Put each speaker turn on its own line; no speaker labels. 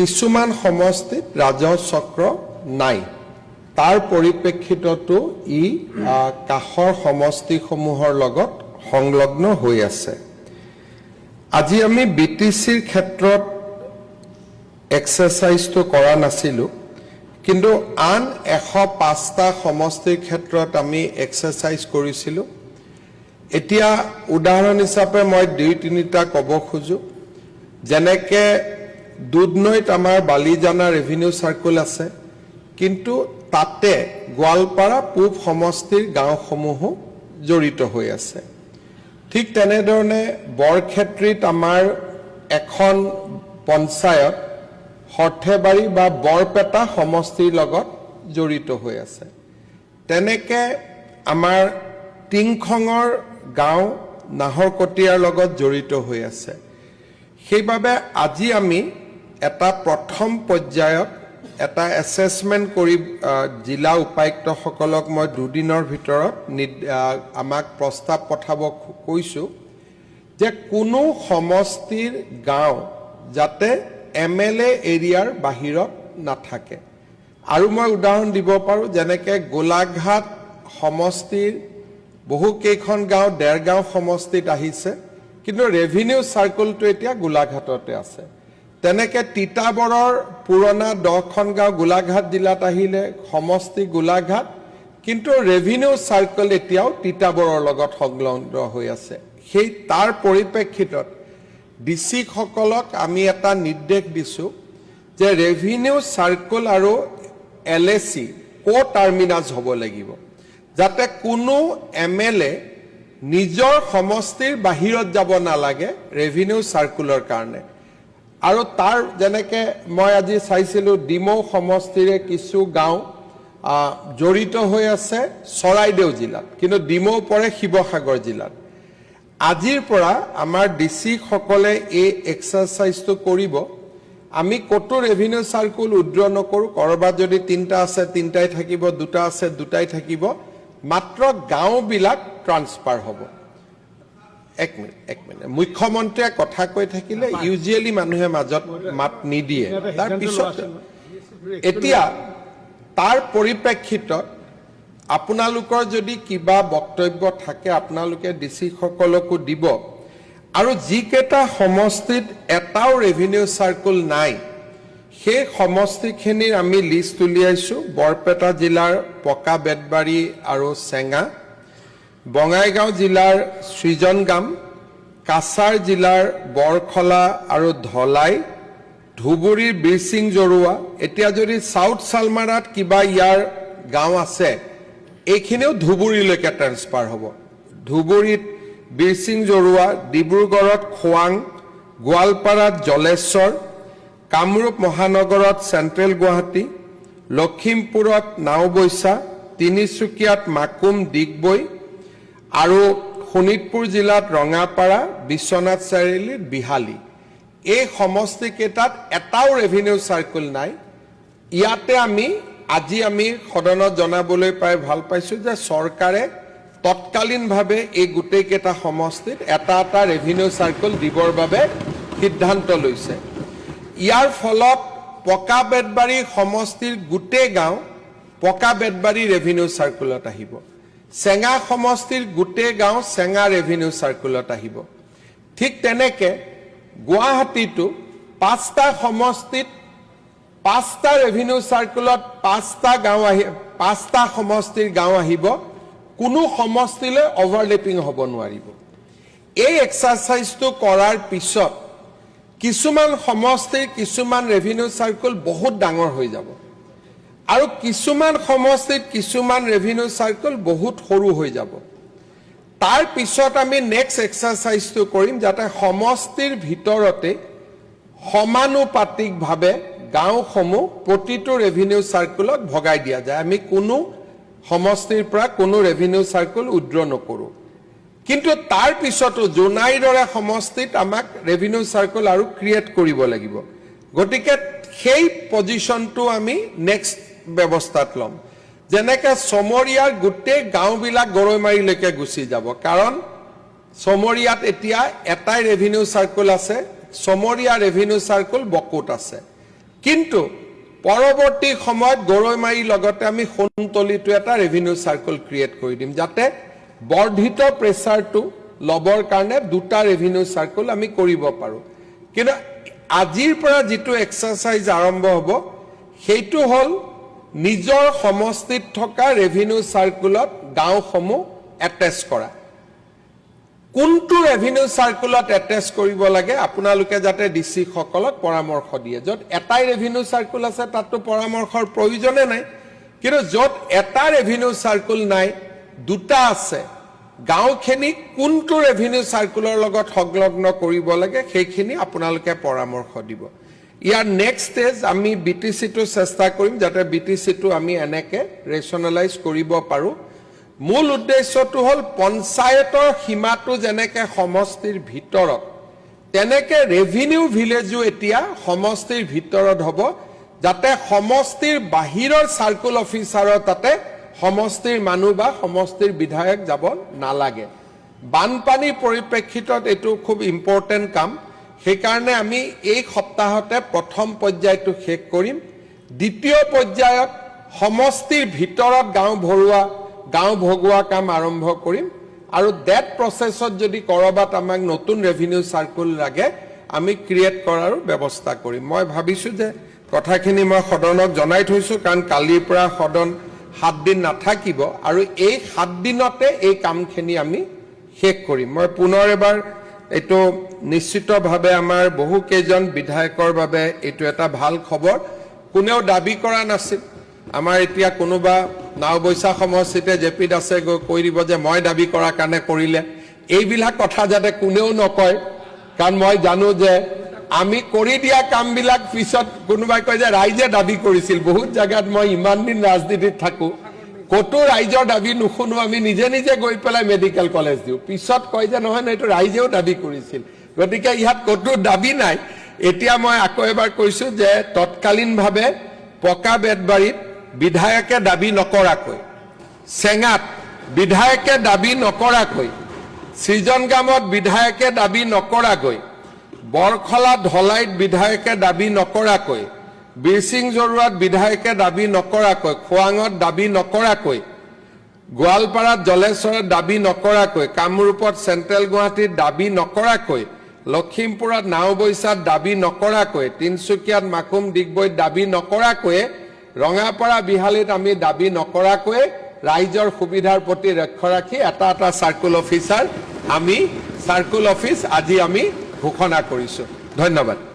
কিছুমান সমষ্টিত ৰাজহ চক্ৰ নাই তাৰ পৰিপ্ৰেক্ষিততো ই কাখৰ সমষ্টিসমূহৰ লগত সংলগ্ন হৈ আছে আজি আমি বিটিচিৰ ক্ষেত্ৰত এক্সাৰসাইজটো কৰা নাছিলো কিন্তু আন 105টা সমষ্টিৰ ক্ষেত্ৰত আমি এক্সাৰসাইজ কৰিছিলো এতিয়া উদাহৰণ হিচাপে মই 2-3টা ক'ব খোজো যেনেকে দুধনৈত আমাৰ বালিজানা ৰেভিনিউ সাৰ্কেল আছে কিন্তু তাতে গোৱালপাৰা পূব সমষ্টিৰ গাঁওসমূহ জড়িত হৈ আছে ঠিক তেনেধৰণে বৰক্ষেত্ৰীত আমাৰ এখন পঞ্চায়ত হৰ্থেবাৰী বা বৰপেটা সমষ্টিৰ লগত জড়িত হৈ আছে তেনেকে আমাৰ টিংখঙৰ গাঁও নাহৰকটীয়াৰ লগত জড়িত হৈ আছে সেইবাবে আজি আমি এটা প্ৰথম পৰ্যায়ত এটা এসেসমেন্ট কৰি জিলা উপায়ুক্তসকলক মই 2 দিনৰ ভিতৰত আমাক প্ৰস্তাৱ পঠাব কৈছো যে কোনো সমষ্টিৰ গাঁও যাতে এমএলএ এৰিয়াৰ বাহিৰত নাথাকে আৰু মই উদাহৰণ দিব পাৰো যেনেকে গোলাঘাট সমষ্টিৰ বহু কেইখন গাঁও দেৰগাঁও সমষ্টিত আহিছে কিন্তু ৰেভিনিউ সাৰ্কেলটো এতিয়া গোলাঘাটতে আছে তেনেকে তিতাবৰৰ পুৰণা 10খন গাঁও গোলাঘাট জিলাত আহিলে সমষ্টি গোলাঘাট কিন্তু ৰেভিনিউ সাৰ্কেল এতিয়াও তিতাবৰৰ লগত সংলগ্ন হৈ আছে সেই তাৰ পৰিপ্ৰেক্ষিতত ডিসি সকলক আমি এটা নিৰ্দেশ দিছো যে ৰেভিনিউ সাৰ্কেল আৰু এলএসি কো টাৰ্মিনাস হ'ব লাগিব যাতে কোনো এমএলএ নিজৰ সমষ্টিৰ বাহিৰত যাব নালাগে ৰেভিনিউ সাৰ্কুলাৰ কাৰণে আৰু তাৰ যেনেকে মই আজি চাইছিলো ডিমৌ সমষ্টিৰে কিছু গাঁও জড়িত হৈ আছে চৰাইদেউ জিলাত কিন্তু ডিমৌ পৰে শিৱসাগৰ জিলাত আজিৰ পৰা আমাৰ ডিসি সকলে এই এক্সাৰসাইজটো কৰিব আমি কত ৰেভিনিউ সাৰ্কুল উদ্ৰ নকৰো কৰবাত যদি 3টা আছে 3টাই থাকিব 2টা আছে 2টাই থাকিব মাত্ৰ গাঁও বিলাক ট্ৰান্সফাৰ হ'ব এক মিনিট মুখ্যমন্ত্ৰীয়ে কথা কৈ থাকিলে ইউজুৱেলি মানুহে মাজত মাত নিদিয়ে তাৰ পিছত এতিয়া তাৰ পৰিপ্ৰেক্ষিতত আপোনালোকৰ যদি কিবা বক্তব্য থাকে আপোনালোকে ডিসি সকলকো দিব আৰু যিকেটা সমষ্টিত এটাও ৰেভিনিউ সাৰ্কুল নাই সেই সমষ্টিখিনিৰ আমি লিষ্ট উলিয়াইছো বৰপেটা জিলাৰ পকা বেদবাৰী আৰু চেঙা বঙাইগাঁও জিলাৰ সৃজনগাম কাছাৰ জিলাৰ বৰখলা আৰু ধলাই ধুবুৰীৰ বিৰসিং জৰুৱা এতিয়া যদি সাউথ সালমাৰাত কিবা ইয়াৰ গাঁও আছে এইখিনিও ধুবুৰীলৈকে ট্ৰান্সফাৰ হ'ব ধুবুৰীত বিৰসিং জৰুৱা ডিব্ৰুগড়ত খোৱাং গোৱালপাৰাত জলেশ্বৰ কামৰূপ মহানগৰত সেন্ট্ৰেল গুৱাহাটী লখিমপুৰত নাওবৈছা তিনিচুকীয়াত মাকুম দিগবৈ আৰু শোণিতপুৰ জিলাত ৰঙাপাৰা বিশ্বনাথ চাৰিআলিত বিহালী এই সমষ্টি কেইটাত এটাও ৰেভিনিউ সাৰ্কুল নাই ইয়াতে আজি আমি সদনত জনাবলৈ পাই ভাল পাইছো যে চৰকাৰে তৎকালীনভাৱে এই গোটেই কেইটা সমষ্টিত এটা ৰেভিনিউ সাৰ্কুল দিবৰ বাবে সিদ্ধান্ত লৈছে ইয়াৰ ফলত পকা বেদবাৰী সমষ্টিৰ গোটেই গাঁও পকা বেদবাৰী ৰেভিনিউ সাৰ্কুলত আহিব চেঙা সমষ্টিৰ গোটেই গাঁও চেঙা ৰেভিনিউ সাৰ্কুলত আহিব ঠিক তেনেকে গুৱাহাটীটো 5টা সমষ্টিত 5টা ৰেভিনিউ সাৰ্কুলত 5টা গাঁও 5টা সমষ্টিৰ গাঁও আহিব কোনো সমষ্টিলৈ ওভাৰলেপিং হ'ব নোৱাৰিব এই এক্সাৰসাইজটো কৰাৰ পিছত কিছুমান সমষ্টিৰ কিছুমান ৰেভিনিউ সাৰ্কুল বহুত ডাঙৰ হৈ যাব আৰু কিছুমান সমষ্টিত কিছুমান ৰেভিনিউ সাৰ্কুল বহুত সৰু হৈ যাব তাৰ পিছত আমি নেক্সট এক্সাৰসাইজটো কৰিম যাতে সমষ্টিৰ ভিতৰতে সমানুপাতিকভাৱে গাঁওসমূহ প্ৰতিটো ৰেভিনিউ সাৰ্কুলত ভগাই দিয়া যায় আমি কোনো সমষ্টিৰ পৰা কোনো ৰেভিনিউ সাৰ্কুল উদ্ৰ নকৰো কিন্তু তাৰ পিছতো জোনাইদৰে সমষ্টিত আমাক ৰেভিনিউ সাৰ্কুল আৰু ক্ৰিয়েট কৰিব লাগিব গতিকে সেই পজিশনটো আমি নেক্সট ব্যৱস্থাত লম যেনেকে সমৰিয়াৰ গোটেই গাঁওবিলাক গৰৈমাৰীলৈকে গুচি যাব কাৰণ সমৰিয়াত এতিয়া এটাই ৰেভিনিউ সাৰ্কুল আছে সমৰিয়া ৰেভিনিউ সাৰ্কুল বকুত আছে কিন্তু পৰৱৰ্তী সময়ত গৰৈমাৰীৰ লগতে আমি সোণতলীটো এটা ৰেভিনিউ সাৰ্কেল ক্ৰিয়েট কৰি দিম যাতে বৰ্ধিত প্ৰেছাৰটো লবৰ কাৰণে দুটা ৰেভিনিউ সাৰ্কেল আমি কৰিব পাৰো কিন্তু আজিৰ পৰা যেটো এক্সাৰসাইজ আৰম্ভ হ'ব সেইটো হল নিজৰ সমষ্টিত থকা ৰেভিনিউ সাৰ্কেলত গাঁওসমূহ এটেচ কৰা কোনটো ৰেভিনিউ সাৰ্কেলত এটেচ কৰিব লাগে আপোনালোকে যাতে ডিসি সকলক পৰামৰ্শ দিয়ে যত এটাই ৰেভিনিউ সাৰ্কেল আছে তাতটো পৰামৰ্শৰ প্ৰয়োজনে নাই কিন্তু যত এটা ৰেভিনিউ সাৰ্কেল নাই দুটা আছে গাঁওখিনি কোনটো ৰেভিনিউ সাৰ্কেলৰ লগত সংলগ্ন কৰিব লাগে সেইখিনি আপোনালোকে পৰামৰ্শ দিব ইয়াৰ নেক্সট স্টেজ আমি বিটিসিটো চেষ্টা কৰিম যাতে বিটিসিটো আমি এনেকে ৰেশনালাইজ কৰিব পাৰো মূল উদ্দেশ্যটো হল পঞ্চায়তৰ সীমাটো যেনেকে সমষ্টিৰ ভিতৰত তেনেকে ৰেভিনিউ ভিলেজো এতিয়া সমষ্টিৰ ভিতৰত হ'ব যাতে সমষ্টিৰ বাহিৰৰ সাৰ্কেল অফিচাৰৰ তাতে সমষ্টিৰ মানুহ বা সমষ্টিৰ বিধায়ক যাব নালাগে বানপানীৰ পৰিপ্ৰেক্ষিতত এটো খুব ইম্পৰ্টেন্ট কাম সেইকাৰণে আমি এই সপ্তাহতে প্ৰথম পৰ্যায়টো শেষ কৰিম দ্বিতীয় পৰ্যায়ত সমষ্টিৰ ভিতৰত গাঁও ভগোৱা কাম আৰম্ভ কৰিম আৰু দ্যাট প্ৰসেছত যদি কৰবাত আমাক নতুন ৰেভিনিউ সাৰ্কেল লাগে আমি ক্ৰিয়েট কৰাৰ ব্যৱস্থা কৰিম মই ভাবিছো যে কথাখিনি মই সদনক জনাই থৈছো কাৰণ কালিৰ পৰা সদন 7 দিন নাথাকিব আৰু এই 7 দিনতে এই কামখিনি আমি শেষ কৰিম মই পুনৰ এবাৰ এটো নিশ্চিতভাৱে আমাৰ বহু কেজন বিধায়কৰ বাবে এটো এটা ভাল খবৰ কোনেও দাবী কৰা নাছিল আমাৰ এতিয়া কোনোবা নাওবৈছা সমষ্টিতে জেপিত আছে কৈ দিব যে মই দাবী কৰাৰ কাৰণে কৰিলে এইবিলাক কথা যাতে কোনেও নকয় কাৰণ মই জানো যে আমি কৰি দিয়া কামবিলাক পিছত কোনোবাই কয় যে ৰাইজে দাবী কৰিছিল বহুত জায়গাত মই ইমান দিন ৰাজনীতিত থাকো কত ৰাইজৰ দাবী নুশুনো আমি নিজে নিজে গৈ পেলাই মেডিকেল কলেজ দিও পিছত কয় যে নহয় না এটো ৰাইজেও দাবী কৰিছিল গতিকে ইয়াত কত দাবী নাই এতিয়া মই আকৌ এবাৰ কৈছো যে তৎকালীনভাৱে পকা বেদবাৰীত বিধায়কে দাবী নকৰাকৈ সেঙাত বিধায়কে দাবী নকৰাকৈ সৃজনগামত বিধায়কে দাবী নকৰাকৈ বৰখলা ধলাইত বিধায়কে দাবী নকৰাকৈ বিৰসিং জৰুৱাত বিধায়কে দাবী নকৰাকৈ খোৱাঙত দাবী নকৰাকৈ গোৱালপাৰাত জলেশ্বৰত দাবী নকৰাকৈ কামৰূপত সেন্ট্ৰেল গুৱাহাটীত দাবী নকৰাকৈ লখিমপুৰত নাওবৈছাত দাবী নকৰাকৈ তিনসুকিয়াত মাকুম ডিগবৈত দাবী নকৰাকৈ ৰঙাপাৰা বিহালীত আমি দাবী নকৰাকৈ ৰাইজৰ সুবিধাৰ প্ৰতি লক্ষ্য ৰাখি এটা সাৰ্কেল অফিচাৰ আমি সাৰ্কেল অফিচ আজি আমি ঘোষণা কৰিছো ধন্যবাদ